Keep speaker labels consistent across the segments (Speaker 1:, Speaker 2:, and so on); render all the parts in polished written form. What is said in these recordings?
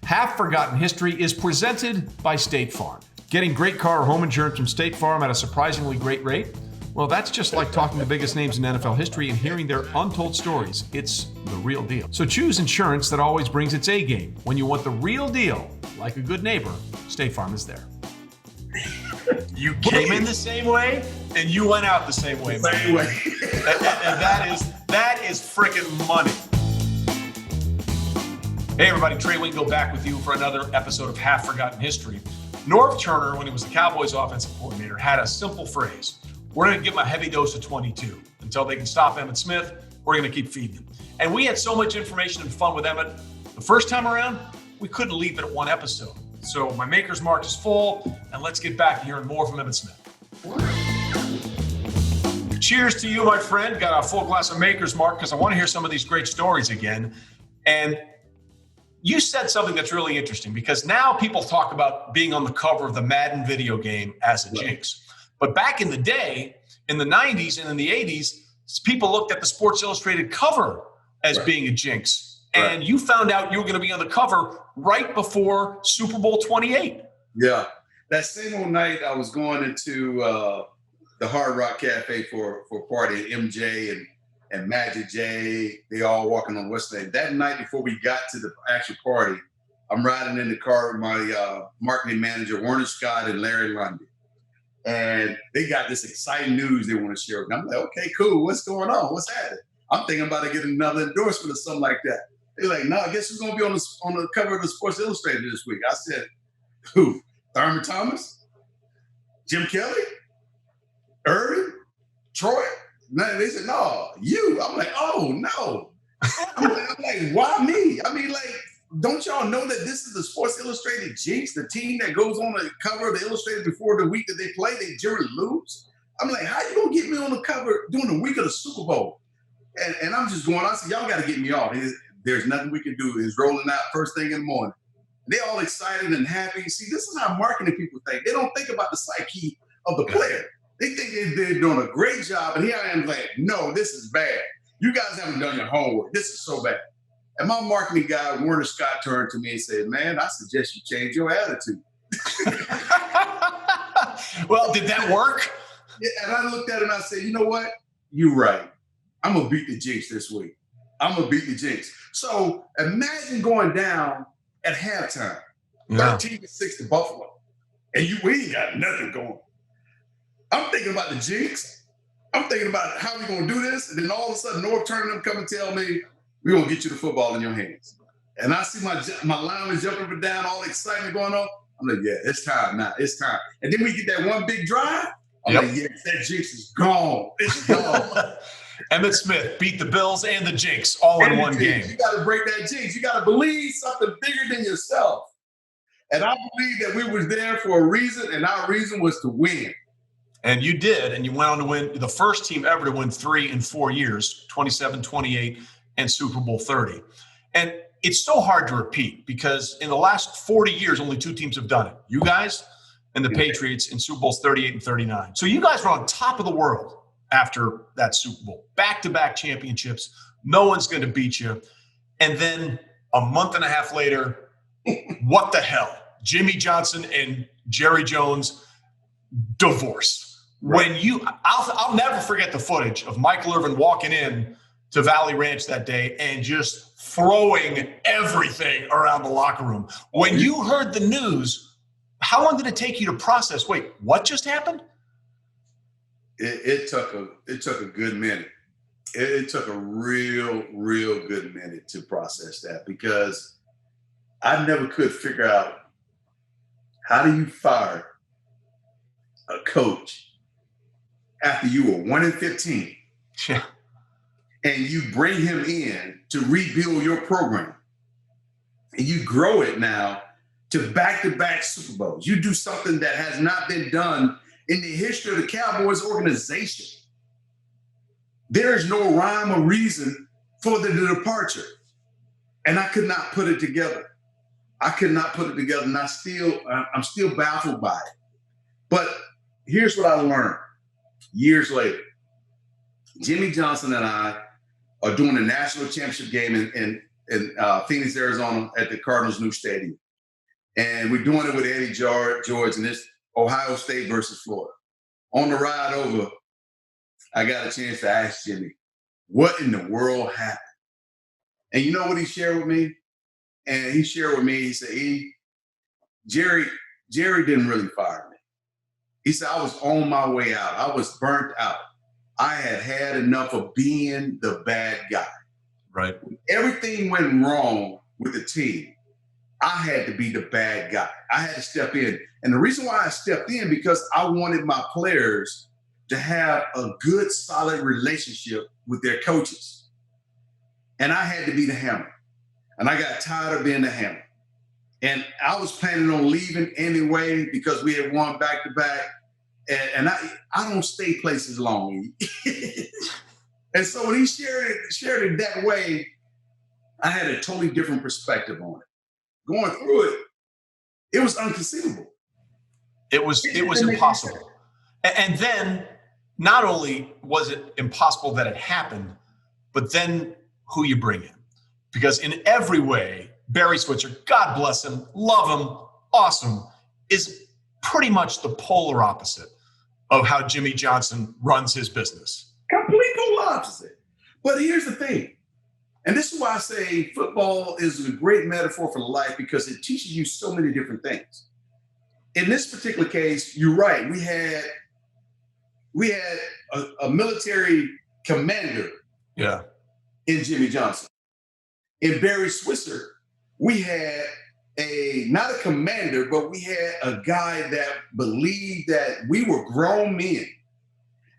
Speaker 1: Half Forgotten History is presented by State Farm. Getting great car or home insurance from State Farm at a surprisingly great rate? Well, that's just like talking to the biggest names in NFL history and hearing their untold stories. It's the real deal. So choose insurance that always brings its A game. When you want the real deal, like a good neighbor, State Farm is there.
Speaker 2: You came in the same way, and you went out the same way.
Speaker 3: Same way.
Speaker 2: And that is freaking money. Hey everybody, Trey Wingo back with you for another episode of Half Forgotten History. Norv Turner, when he was the Cowboys offensive coordinator, had a simple phrase. We're going to give them a heavy dose of 22. Until they can stop Emmitt Smith, we're going to keep feeding them. And we had so much information and fun with Emmitt. The first time around, we couldn't leave it at one episode. So my Maker's Mark is full, and let's get back to hearing more from Emmitt Smith. Cheers to you, my friend. Got a full glass of Maker's Mark because I want to hear some of these great stories again. And you said something that's really interesting because now people talk about being on the cover of the Madden video game as a jinx. But back in the day, in the 90s and in the 80s, people looked at the Sports Illustrated cover as being a jinx. And you found out you were going to be on the cover right before Super Bowl 28.
Speaker 3: Yeah. That same old night, I was going into the Hard Rock Cafe for a party. MJ and Magic J, they all walking on West Lane. That night before we got to the actual party, I'm riding in the car with my marketing manager, Warner Scott and Larry Lundy. And they got this exciting news they want to share. And I'm like, okay, cool. What's going on? What's happening? I'm thinking about to get another endorsement or something like that. They're like, no, I guess who's going to be on the cover of the Sports Illustrated this week? I said, who? Thurman Thomas? Jim Kelly? Irvin? Troy? No, they said, no, you. I'm like, oh, no. I'm like, why me? I mean, like, don't y'all know that this is the Sports Illustrated Jinx, the team that goes on the cover of the Illustrated before the week that they play, they generally lose? I'm like, how you going to get me on the cover during the week of the Super Bowl? And I'm just going, I said, y'all got to get me off. There's nothing we can do. It's rolling out first thing in the morning. They're all excited and happy. See, this is how marketing people think. They don't think about the psyche of the player. They think they're doing a great job. And here I am like, no, this is bad. You guys haven't done your homework. This is so bad. And my marketing guy, Warner Scott, turned to me and said, man, I suggest you change your attitude.
Speaker 2: Well, did that work?
Speaker 3: Yeah, and I looked at it and I said, you know what? You're right. I'm going to beat the Jinx this week. I'm going to beat the Jinx. So imagine going down at halftime, 13-6 to Buffalo, and we ain't got nothing going. I'm thinking about the Jinx. I'm thinking about how we're going to do this. And then all of a sudden, Norv Turner them come and tell me, we're going to get you the football in your hands. And I see my lineman jumping up and down, all the excitement going on. I'm like, yeah, it's time now. It's time. And then we get that one big drive. I'm like, yeah, that Jinx is gone. It's gone.
Speaker 2: Emmitt Smith beat the Bills and the Jinx all in one game.
Speaker 3: You got to break that Jinx. You got to believe something bigger than yourself. And I believe that we was there for a reason, and our reason was to win.
Speaker 2: And you did, and you went on to win the first team ever to win 3 in 4 years, 27, 28, and Super Bowl 30. And it's so hard to repeat because in the last 40 years, only 2 teams have done it. You guys and the Patriots in Super Bowls 38 and 39. So you guys were on top of the world after that Super Bowl. Back-to-back championships. No one's going to beat you. And then a month and a half later, what the hell? Jimmy Johnson and Jerry Jones divorce. Right. I'll never forget the footage of Michael Irvin walking in to Valley Ranch that day and just throwing everything around the locker room. When you heard the news, how long did it take you to process? Wait, what just happened?
Speaker 3: It took a good minute. It took a real good minute to process that because I never could figure out how do you fire a coach after you were 1-15.
Speaker 2: Yeah.
Speaker 3: And you bring him in to rebuild your program. And you grow it now to back-to-back Super Bowls. You do something that has not been done in the history of the Cowboys organization. There is no rhyme or reason for the departure. And I could not put it together. And I'm still baffled by it. But here's what I learned years later. Jimmy Johnson and I are doing a national championship game in Phoenix, Arizona, at the Cardinals' new stadium. And we're doing it with Eddie George, and it's Ohio State versus Florida. On the ride over, I got a chance to ask Jimmy, what in the world happened? And you know what he shared with me? And he shared with me, he said, Jerry didn't really fire me. He said, I was on my way out. I was burnt out. I had enough of being the bad guy.
Speaker 2: Right.
Speaker 3: When everything went wrong with the team, I had to be the bad guy. I had to step in. And the reason why I stepped in, because I wanted my players to have a good, solid relationship with their coaches. And I had to be the hammer. And I got tired of being the hammer. And I was planning on leaving anyway because we had won back-to-back. And I don't stay places long. And so when he shared it that way, I had a totally different perspective on it. Going through it, it was inconceivable.
Speaker 2: It was impossible. And then not only was it impossible that it happened, but then who you bring in. Because in every way, Barry Switzer, God bless him, love him, awesome, is pretty much the polar opposite of how Jimmy Johnson runs his business.
Speaker 3: Complete polar opposite. But here's the thing. And this is why I say football is a great metaphor for life, because it teaches you so many different things. In this particular case, you're right. We had a military commander in Jimmy Johnson. In Barry Switzer, we had not a commander, but we had a guy that believed that we were grown men.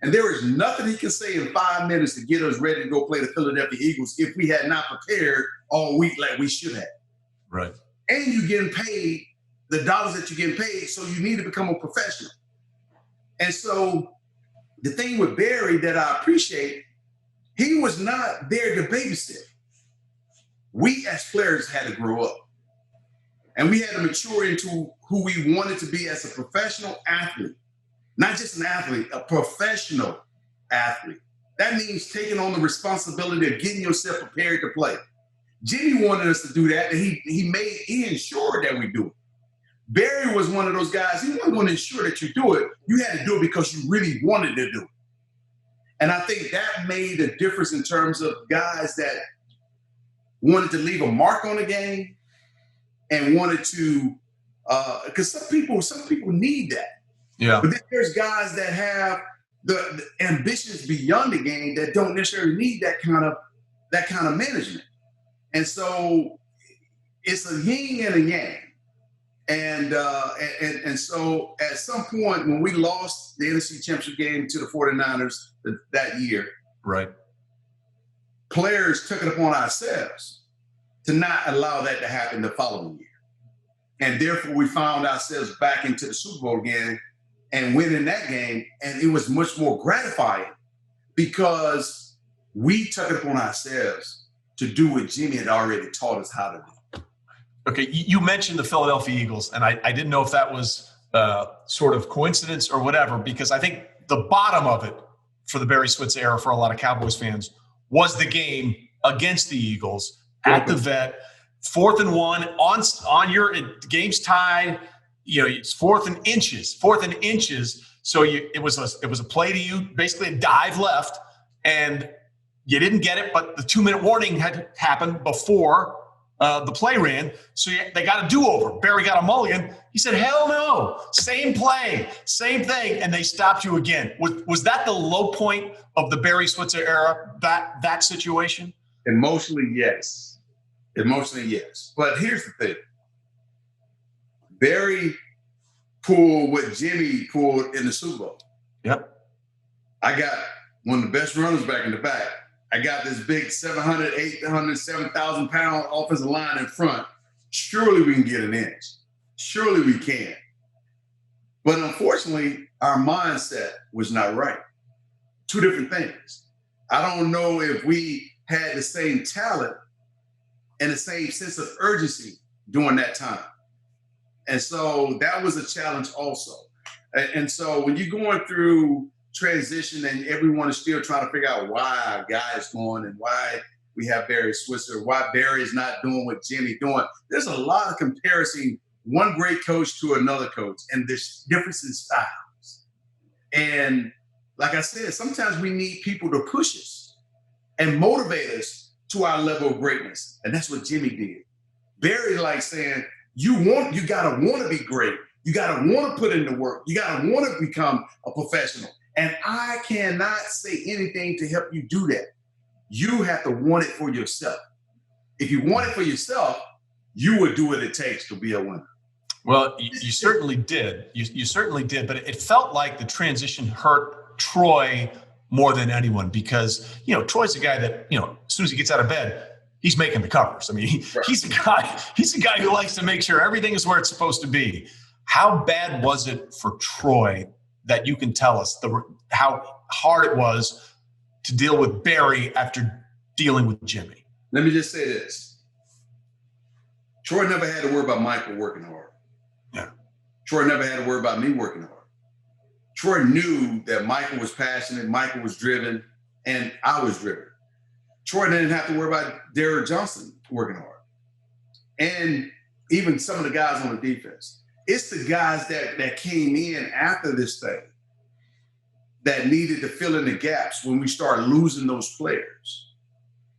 Speaker 3: And there is nothing he can say in 5 minutes to get us ready to go play the Philadelphia Eagles if we had not prepared all week like we should have.
Speaker 2: Right.
Speaker 3: And you're getting paid the dollars that you're getting paid, so you need to become a professional. And so the thing with Barry that I appreciate, he was not there to babysit. We as players had to grow up. And we had to mature into who we wanted to be as a professional athlete. Not just an athlete, a professional athlete. That means taking on the responsibility of getting yourself prepared to play. Jimmy wanted us to do that, and he ensured that we do it. Barry was one of those guys, he wasn't going to ensure that you do it. You had to do it because you really wanted to do it. And I think that made a difference in terms of guys that wanted to leave a mark on the game and wanted to, because some people need that.
Speaker 2: Yeah.
Speaker 3: But then there's guys that have the ambitions beyond the game that don't necessarily need that kind of management. And so it's a yin and a yang. And so at some point when we lost the NFC Championship game to the 49ers that year,
Speaker 2: right,
Speaker 3: players took it upon ourselves to not allow that to happen the following year. And therefore we found ourselves back into the Super Bowl again and winning that game. And it was much more gratifying because we took it upon ourselves to do what Jimmy had already taught us how to do.
Speaker 2: Okay, you mentioned the Philadelphia Eagles, and I didn't know if that was sort of coincidence or whatever, because I think the bottom of it for the Barry Switzer era for a lot of Cowboys fans was the game against the Eagles at the Vet, 4th and 1 on your game's tied. You know, it's fourth and inches. So it was a play to you, basically a dive left, and you didn't get it, but the 2-minute warning had happened before the play ran, so they got a do-over. Barry got a mulligan. He said, hell no, same play, same thing, and they stopped you again. Was that the low point of the Barry Switzer era, that situation?
Speaker 3: Emotionally, yes. But here's the thing. Barry pulled what Jimmy pulled in the Super Bowl.
Speaker 2: Yep.
Speaker 3: I got one of the best runners back in the back. I got this big 700, 800, 7,000 pound offensive line in front. Surely we can get an inch. Surely we can. But unfortunately, our mindset was not right. Two different things. I don't know if we had the same talent and the same sense of urgency during that time. And so that was a challenge also. And so when you're going through transition and everyone is still trying to figure out why a guy is going and why we have Barry Switzer, why Barry is not doing what Jimmy doing. There's a lot of comparison, one great coach to another coach, and there's difference in styles. And like I said, sometimes we need people to push us and motivate us to our level of greatness. And that's what Jimmy did. Barry like saying, you gotta want to be great. You gotta want to put in the work. You gotta want to become a professional. And I cannot say anything to help you do that. You have to want it for yourself. If you want it for yourself, you would do what it takes to be a winner.
Speaker 2: Well, you certainly did. You certainly did. But it felt like the transition hurt Troy more than anyone because, Troy's a guy that, as soon as he gets out of bed, he's making the covers. I mean, he's a guy who likes to make sure everything is where it's supposed to be. How bad was it for Troy that you can tell us how hard it was to deal with Barry after dealing with Jimmy?
Speaker 3: Let me just say this. Troy never had to worry about Michael working hard.
Speaker 2: Yeah.
Speaker 3: Troy never had to worry about me working hard. Troy knew that Michael was passionate, Michael was driven, and I was driven. Troy didn't have to worry about Derrick Johnson working hard. And even some of the guys on the defense. It's the guys that came in after this thing that needed to fill in the gaps when we started losing those players,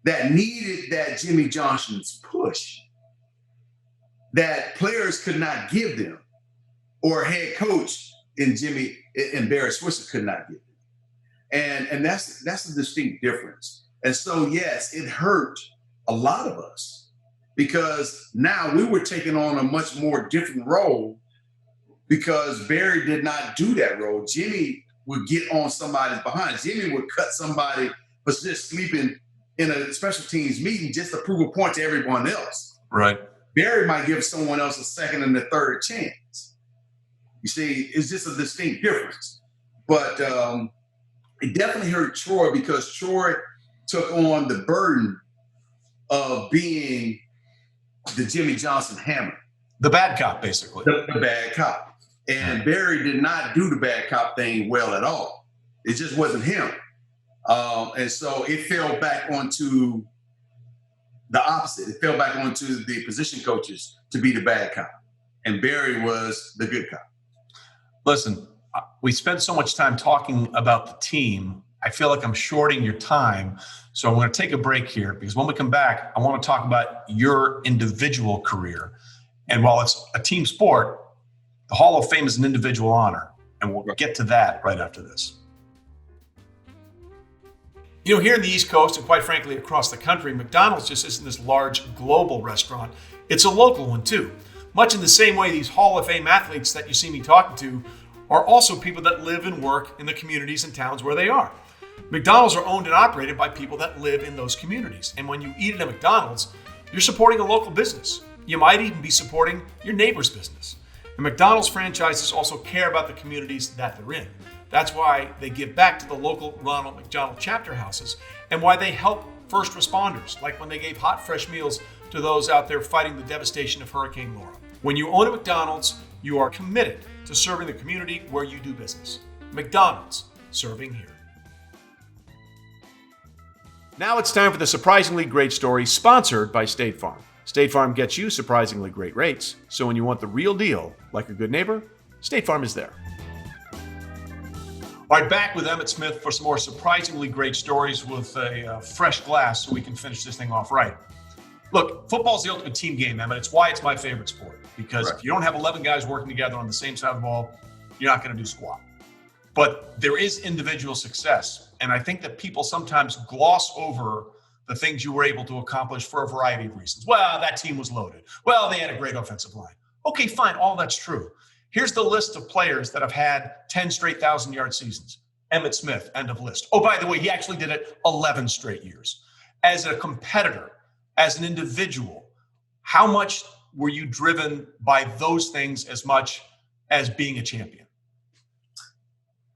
Speaker 3: that needed that Jimmy Johnson's push that players could not give them, or head coach in Jimmy and Barry Switzer could not give them. And that's a distinct difference. And so, yes, it hurt a lot of us because now we were taking on a much more different role because Barry did not do that role. Jimmy would get on somebody's behind. Jimmy would cut somebody for just sleeping in a special teams meeting just to prove a point to everyone else.
Speaker 2: Right.
Speaker 3: Barry might give someone else a second and a third chance. You see, it's just a distinct difference. But it definitely hurt Troy because Troy took on the burden of being the Jimmy Johnson hammer.
Speaker 2: The bad cop, basically.
Speaker 3: The bad cop. And Barry did not do the bad cop thing well at all. It just wasn't him. And so it fell back onto the opposite. It fell back onto the position coaches to be the bad cop. And Barry was the good cop.
Speaker 2: Listen, we spent so much time talking about the team. I feel like I'm shorting your time. So I'm going to take a break here because when we come back, I want to talk about your individual career. And while it's a team sport, the Hall of Fame is an individual honor. And we'll get to that right after this.
Speaker 1: Here in the East Coast and quite frankly across the country, McDonald's just isn't this large global restaurant. It's a local one too. Much in the same way these Hall of Fame athletes that you see me talking to are also people that live and work in the communities and towns where they are. McDonald's are owned and operated by people that live in those communities. And when you eat at a McDonald's, you're supporting a local business. You might even be supporting your neighbor's business. And McDonald's franchises also care about the communities that they're in. That's why they give back to the local Ronald McDonald chapter houses and why they help first responders, like when they gave hot, fresh meals to those out there fighting the devastation of Hurricane Laura. When you own a McDonald's, you are committed to serving the community where you do business. McDonald's, serving here. Now it's time for the surprisingly great story sponsored by State Farm. State Farm gets you surprisingly great rates, so when you want the real deal, like a good neighbor, State Farm is there.
Speaker 2: All right, back with Emmitt Smith for some more surprisingly great stories with a fresh glass so we can finish this thing off right. Look, football's the ultimate team game, Emmitt. It's why it's my favorite sport. Because if you don't have 11 guys working together on the same side of the ball, you're not going to do squat. But there is individual success. And I think that people sometimes gloss over the things you were able to accomplish for a variety of reasons. Well, that team was loaded. Well, they had a great offensive line. Okay, fine. All that's true. Here's the list of players that have had 10 straight 1,000-yard seasons. Emmitt Smith, end of list. Oh, by the way, he actually did it 11 straight years. As a competitor, as an individual, how much were you driven by those things as much as being a champion?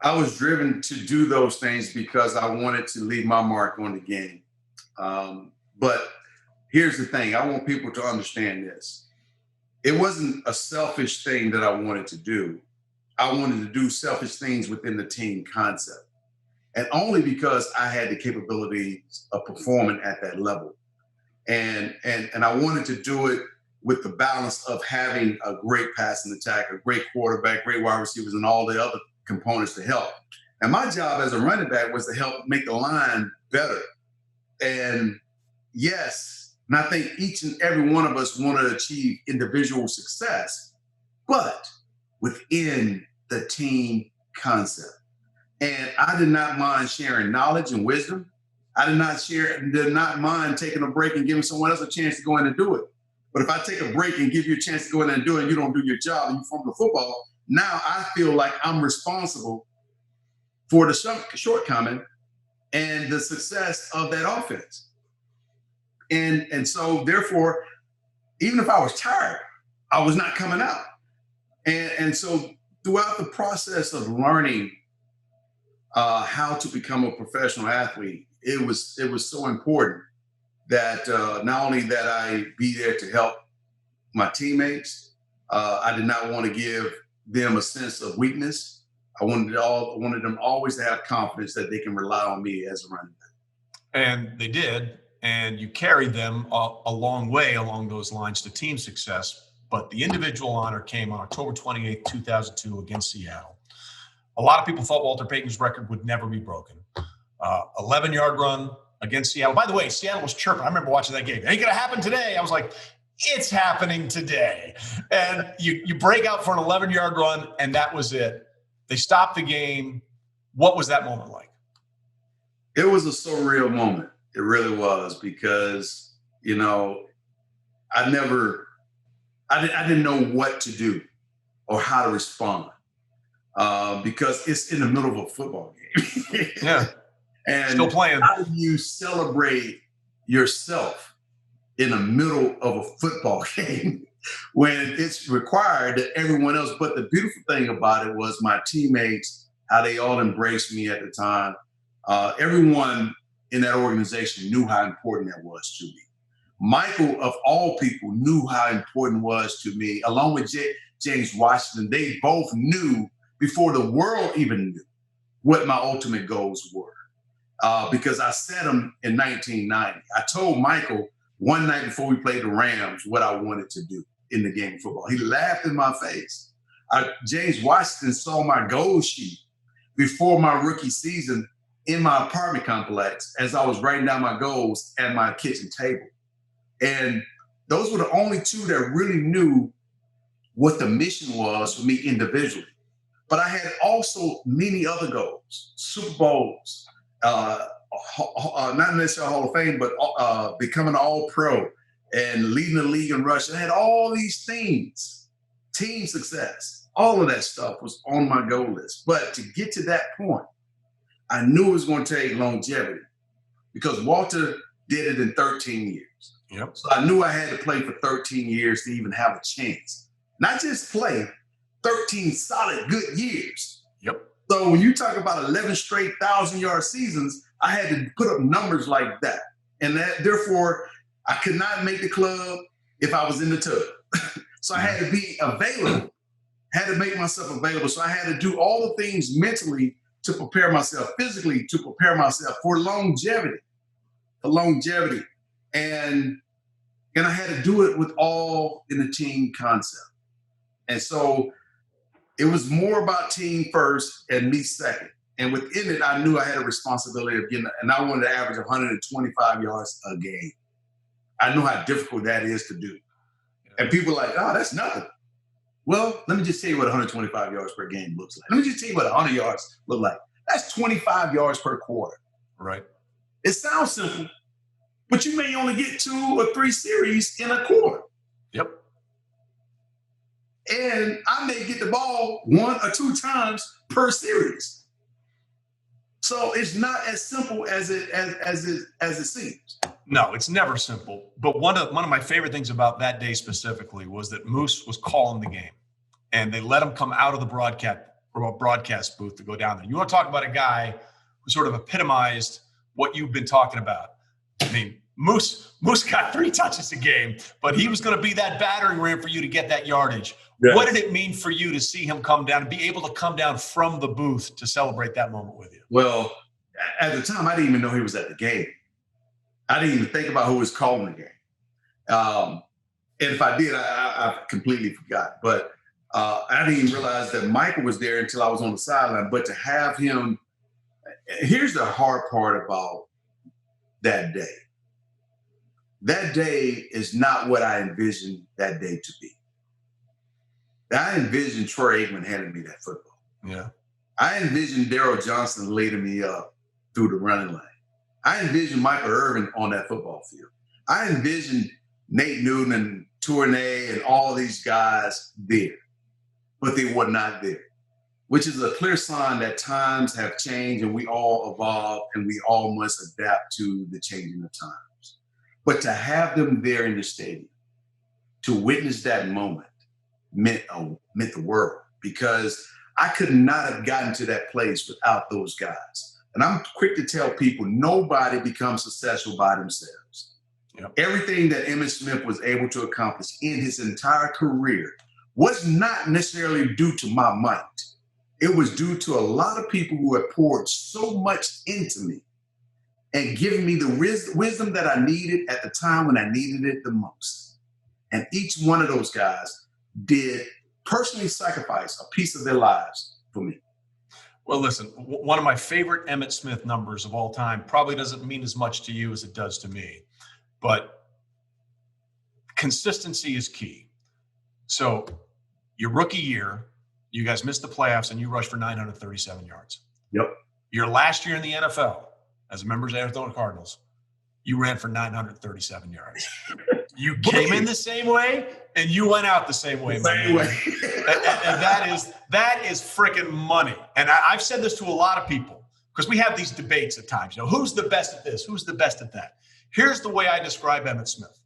Speaker 3: I was driven to do those things because I wanted to leave my mark on the game. But here's the thing. I want people to understand this. It wasn't a selfish thing that I wanted to do. I wanted to do selfish things within the team concept. and only because I had the capability of performing at that level. And I wanted to do it with the balance of having a great passing attack, a great quarterback, great wide receivers, and all the other components to help. And my job as a running back was to help make the line better. And yes, and I think each and every one of us want to achieve individual success, but within the team concept. And I did not mind sharing knowledge and wisdom. I did not mind taking a break and giving someone else a chance to go in and do it. But if I take a break and give you a chance to go in and do it and you don't do your job and you fumble the football, now I feel like I'm responsible for the shortcoming and the success of that offense. And so therefore, even if I was tired, I was not coming out. And so throughout the process of learning how to become a professional athlete, it was so important that not only that I be there to help my teammates, I did not want to give them a sense of weakness. I wanted them always to have confidence that they can rely on me as a running back.
Speaker 2: And they did, and you carried them a long way along those lines to team success. But the individual honor came on October 28, 2002 against Seattle. A lot of people thought Walter Payton's record would never be broken. 11-yard run against Seattle. By the way, Seattle was chirping. I remember watching that game. Ain't going to happen today. I was like, it's happening today. And you break out for an 11-yard run, and that was it. They stopped the game. What was that moment like?
Speaker 3: It was a surreal moment. It really was, because, you know, I didn't know what to do or how to respond, because it's in the middle of a football game.
Speaker 2: Yeah.
Speaker 3: And
Speaker 2: still playing.
Speaker 3: How do you celebrate yourself in the middle of a football game when it's required that everyone else? But the beautiful thing about it was my teammates, how they all embraced me at the time. Everyone in that organization knew how important that was to me. Michael, of all people, knew how important it was to me, along with James Washington. They both knew before the world even knew what my ultimate goals were. Because I set them in 1990. I told Michael one night before we played the Rams what I wanted to do in the game of football. He laughed in my face. James Washington saw my goal sheet before my rookie season in my apartment complex as I was writing down my goals at my kitchen table. And those were the only two that really knew what the mission was for me individually. But I had also many other goals, Super Bowls, not necessarily Hall of Fame, but becoming an All-Pro and leading the league in rushing. I had all these things, team success, all of that stuff was on my goal list. But to get to that point, I knew it was going to take longevity, because Walter did it in 13 years.
Speaker 2: Yep.
Speaker 3: So I knew I had to play for 13 years to even have a chance. Not just play, 13 solid good years.
Speaker 2: Yep.
Speaker 3: So when you talk about 11 straight 1,000-yard seasons, I had to put up numbers like that. And that, therefore, I could not make the club if I was in the tub. So I had to be available, had to make myself available. So I had to do all the things mentally to prepare myself, physically to prepare myself for longevity. And I had to do it with all in the team concept. And so it was more about team first and me second. And within it, I knew I had a responsibility of getting, and I wanted to average 125 yards a game. I know how difficult that is to do. And people are like, oh, that's nothing. Well, let me just tell you what 125 yards per game looks like. Let me just tell you what 100 yards look like. That's 25 yards per quarter.
Speaker 2: Right.
Speaker 3: It sounds simple, but you may only get 2 or 3 series in a quarter.
Speaker 2: Yep.
Speaker 3: And I may get the ball 1 or 2 times per series. So it's not as simple as it seems.
Speaker 2: No, it's never simple. But one of my favorite things about that day specifically was that Moose was calling the game, and they let him come out of the broadcast booth to go down there. You want to talk about a guy who sort of epitomized what you've been talking about. I mean, Moose got 3 touches a game, but he was going to be that battering ram for you to get that yardage. Yes. What did it mean for you to see him come down and be able to come down from the booth to celebrate that moment with you?
Speaker 3: Well, at the time, I didn't even know he was at the game. I didn't even think about who was calling the game. And if I did, I completely forgot. But I didn't even realize that Michael was there until I was on the sideline. But to have him, here's the hard part about that day. That day is not what I envisioned that day to be. I envisioned Troy Aikman handing me that football.
Speaker 1: Yeah.
Speaker 3: I envisioned Daryl Johnson leading me up through the running lane. I envisioned Michael Irvin on that football field. I envisioned Nate Newton and Tournay and all these guys there, but they were not there, which is a clear sign that times have changed and we all evolve and we all must adapt to the changing of times. But to have them there in the stadium, to witness that moment meant the world, because I could not have gotten to that place without those guys. And I'm quick to tell people, nobody becomes successful by themselves. Yep. Everything that Emmitt Smith was able to accomplish in his entire career was not necessarily due to my might. It was due to a lot of people who had poured so much into me and given me the wisdom that I needed at the time when I needed it the most. And each one of those guys did personally sacrifice a piece of their lives for me.
Speaker 1: Well, listen, one of my favorite Emmitt Smith numbers of all time probably doesn't mean as much to you as it does to me, but consistency is key. So your rookie year, you guys missed the playoffs and you rushed for 937 yards.
Speaker 3: Yep.
Speaker 1: Your last year in the NFL as a member of the Arizona Cardinals, you ran for 937 yards. You came in the same way and you went out the same way, man. And that is freaking money. And I've said this to a lot of people because we have these debates at times. You know, who's the best at this? Who's the best at that? Here's the way I describe Emmitt Smith.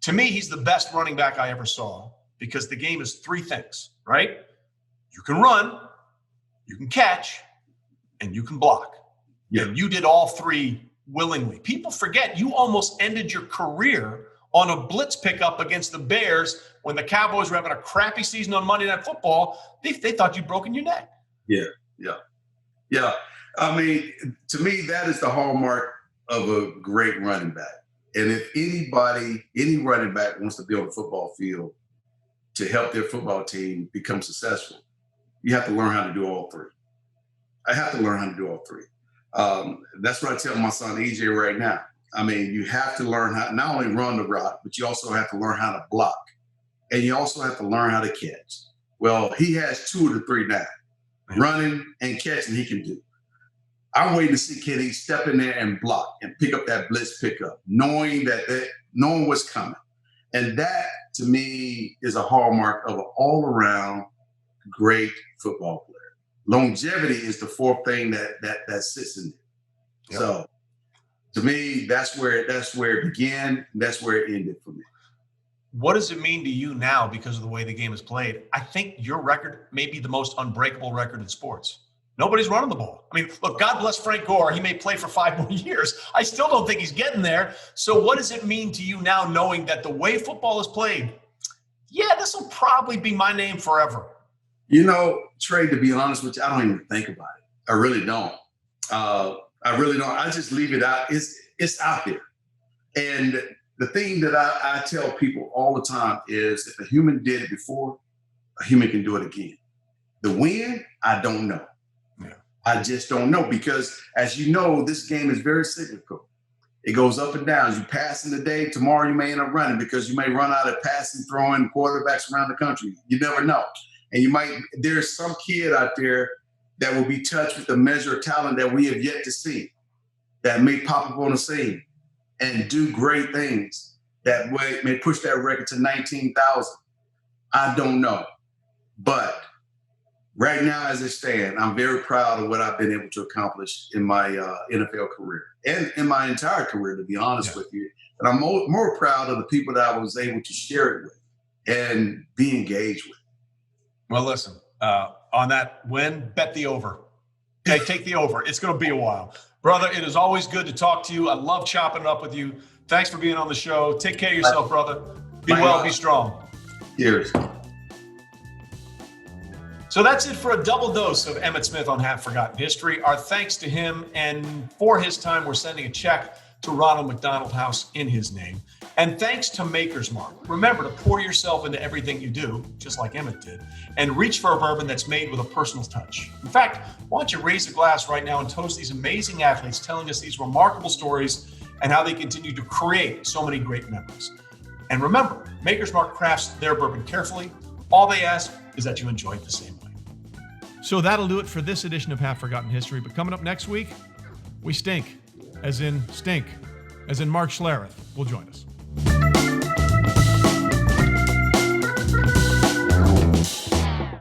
Speaker 1: To me, he's the best running back I ever saw because the game is three things, right? You can run, you can catch, and you can block. Yeah. And you did all three willingly. People forget you almost ended your career on a blitz pickup against the Bears when the Cowboys were having a crappy season on Monday Night Football. They thought you'd broken your neck.
Speaker 3: Yeah. I mean, to me, that is the hallmark of a great running back. And if any running back wants to be on the football field to help their football team become successful, you have to learn how to do all three. I have to learn how to do all three. That's what I tell my son EJ right now. I mean, you have to learn how to not only run the rock, but you also have to learn how to block. And you also have to learn how to catch. Well, he has two of the three now. Running and catching he can do. I'm waiting to see can he step in there and block and pick up that blitz pickup, knowing what's coming. And that, to me, is a hallmark of an all-around great football player. Longevity is the fourth thing that sits in there. Yep. So, to me, that's where it began. That's where it ended for me.
Speaker 1: What does it mean to you now because of the way the game is played? I think your record may be the most unbreakable record in sports. Nobody's running the ball. I mean, look, God bless Frank Gore. He may play for 5 more years. I still don't think he's getting there. So what does it mean to you now knowing that the way football is played, this will probably be my name forever?
Speaker 3: You know, Trey, to be honest with you, I don't even think about it. I really don't. I really don't. I just leave it out. It's out there. And the thing that I tell people all the time is if a human did it before, a human can do it again. The when, I don't know. Yeah. I just don't know because, as you know, this game is very cyclical. It goes up and down. You pass in the day, tomorrow you may end up running because you may run out of passing, throwing quarterbacks around the country. You never know. And there's some kid out there that will be touched with a measure of talent that we have yet to see that may pop up on the scene and do great things that may push that record to 19,000. I don't know. But right now, as it stands, I'm very proud of what I've been able to accomplish in my NFL career and in my entire career, to be honest with you. And I'm more proud of the people that I was able to share it with and be engaged with.
Speaker 1: Well, listen, on that win, bet the over. Okay, take the over. It's going to be a while. Brother, it is always good to talk to you. I love chopping it up with you. Thanks for being on the show. Take care of yourself, brother. Be well, be strong.
Speaker 3: Cheers.
Speaker 2: So that's it for a double dose of Emmitt Smith on Half Forgotten History. Our thanks to him, and for his time, we're sending a check to Ronald McDonald House in his name. And thanks to Maker's Mark. Remember to pour yourself into everything you do, just like Emmitt did, and reach for a bourbon that's made with a personal touch. In fact, why don't you raise a glass right now and toast these amazing athletes telling us these remarkable stories and how they continue to create so many great memories. And remember, Maker's Mark crafts their bourbon carefully. All they ask is that you enjoy it the same way.
Speaker 1: So that'll do it for this edition of Half Forgotten History. But coming up next week, we stink, as in Mark Schlereth will join us.